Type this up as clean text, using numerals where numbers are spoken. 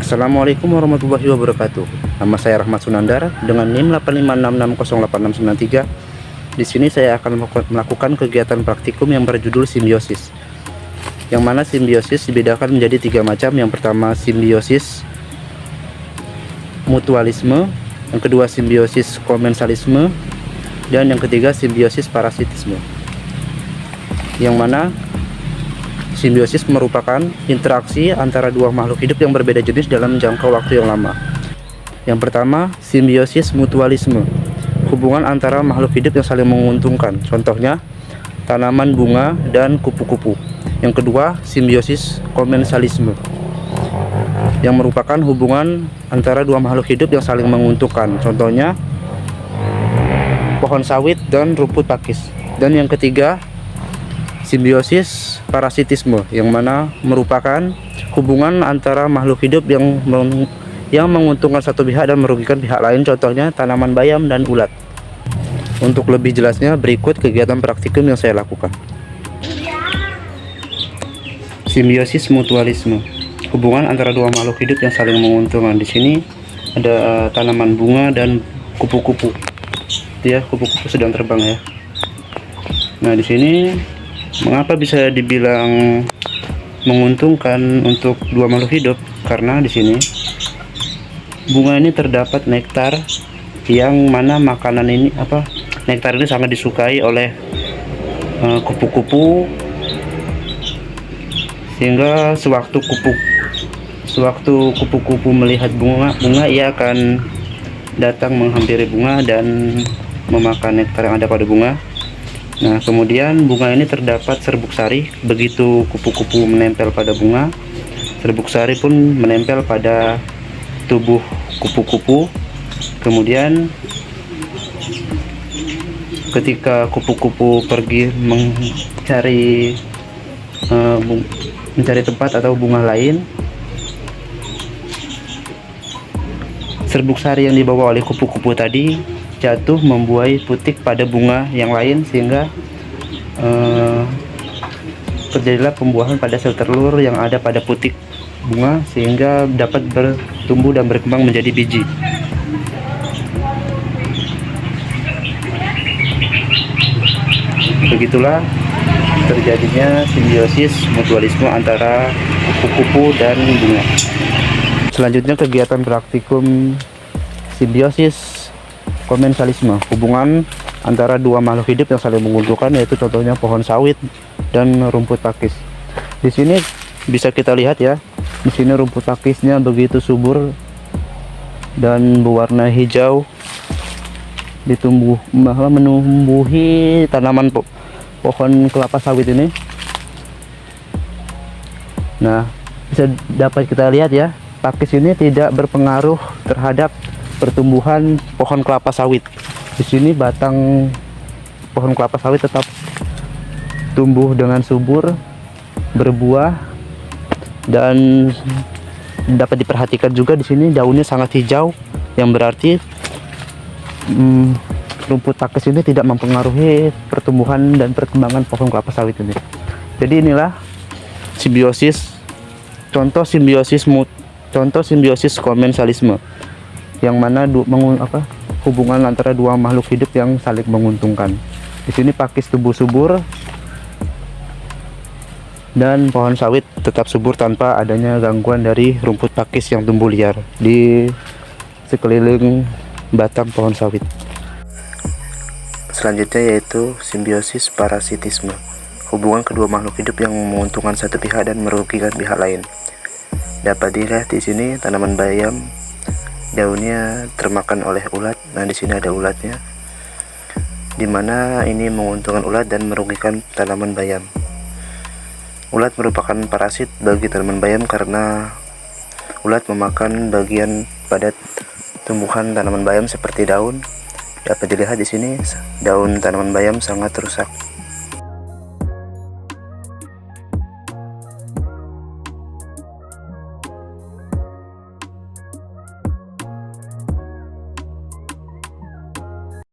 Assalamualaikum warahmatullahi wabarakatuh. Nama saya Rahmat Sunandar dengan NIM 856608693. Di sini saya akan melakukan kegiatan praktikum yang berjudul simbiosis. Yang mana simbiosis dibedakan menjadi 3 macam. Yang pertama simbiosis mutualisme, yang kedua simbiosis komensalisme, dan yang ketiga simbiosis parasitisme. Yang mana simbiosis merupakan interaksi antara dua makhluk hidup yang berbeda jenis dalam jangka waktu yang lama. Yang pertama, simbiosis mutualisme, hubungan antara makhluk hidup yang saling menguntungkan. Contohnya, tanaman bunga dan kupu-kupu. Yang kedua, simbiosis komensalisme, yang merupakan hubungan antara dua makhluk hidup yang saling menguntungkan. Contohnya, pohon sawit dan rumput pakis. Dan yang ketiga, simbiosis parasitisme, yang mana merupakan hubungan antara makhluk hidup yang menguntungkan satu pihak dan merugikan pihak lain. Contohnya tanaman bayam dan ulat. Untuk lebih jelasnya, berikut kegiatan praktikum yang saya lakukan. Simbiosis mutualisme, hubungan antara dua makhluk hidup yang saling menguntungkan. Di sini ada tanaman bunga dan kupu-kupu. Dia kupu-kupu sedang terbang ya. Nah, di sini mengapa bisa dibilang menguntungkan untuk dua makhluk hidup? Karena di sini bunga ini terdapat nektar, yang mana makanan ini nektar ini sangat disukai oleh kupu-kupu, sehingga sewaktu kupu-kupu melihat bunga, ia akan datang menghampiri bunga dan memakan nektar yang ada pada bunga. Nah, kemudian bunga ini terdapat serbuk sari. Begitu kupu-kupu menempel pada bunga, serbuk sari pun menempel pada tubuh kupu-kupu. Kemudian ketika kupu-kupu pergi mencari tempat atau bunga lain, serbuk sari yang dibawa oleh kupu-kupu tadi jatuh membuai putik pada bunga yang lain, sehingga terjadilah pembuahan pada sel telur yang ada pada putik bunga, sehingga dapat bertumbuh dan berkembang menjadi biji. Begitulah terjadinya simbiosis mutualisme antara kupu-kupu dan bunga. Selanjutnya, kegiatan praktikum simbiosis komensalisme, hubungan antara dua makhluk hidup yang saling menguntungkan, yaitu contohnya pohon sawit dan rumput pakis. Di sini bisa kita lihat ya, di sini rumput pakisnya begitu subur dan berwarna hijau, menumbuhi tanaman pohon kelapa sawit ini. Nah, bisa dapat kita lihat ya, pakis ini tidak berpengaruh terhadap pertumbuhan pohon kelapa sawit. Di sini batang pohon kelapa sawit tetap tumbuh dengan subur, berbuah, dan dapat diperhatikan juga di sini daunnya sangat hijau, yang berarti rumput pakis ini tidak mempengaruhi pertumbuhan dan perkembangan pohon kelapa sawit ini. Jadi inilah simbiosis, contoh simbiosis komensalisme, yang mana hubungan antara dua makhluk hidup yang saling menguntungkan. Di sini pakis tumbuh subur dan pohon sawit tetap subur tanpa adanya gangguan dari rumput pakis yang tumbuh liar di sekeliling batang pohon sawit. Selanjutnya yaitu simbiosis parasitisme, hubungan kedua makhluk hidup yang menguntungkan satu pihak dan merugikan pihak lain. Dapat dilihat di sini tanaman bayam, daunnya termakan oleh ulat. Nah, di sini ada ulatnya, dimana ini menguntungkan ulat dan merugikan tanaman bayam. Ulat merupakan parasit bagi tanaman bayam karena ulat memakan bagian pada tumbuhan tanaman bayam seperti daun. Dapat dilihat di sini daun tanaman bayam sangat rusak.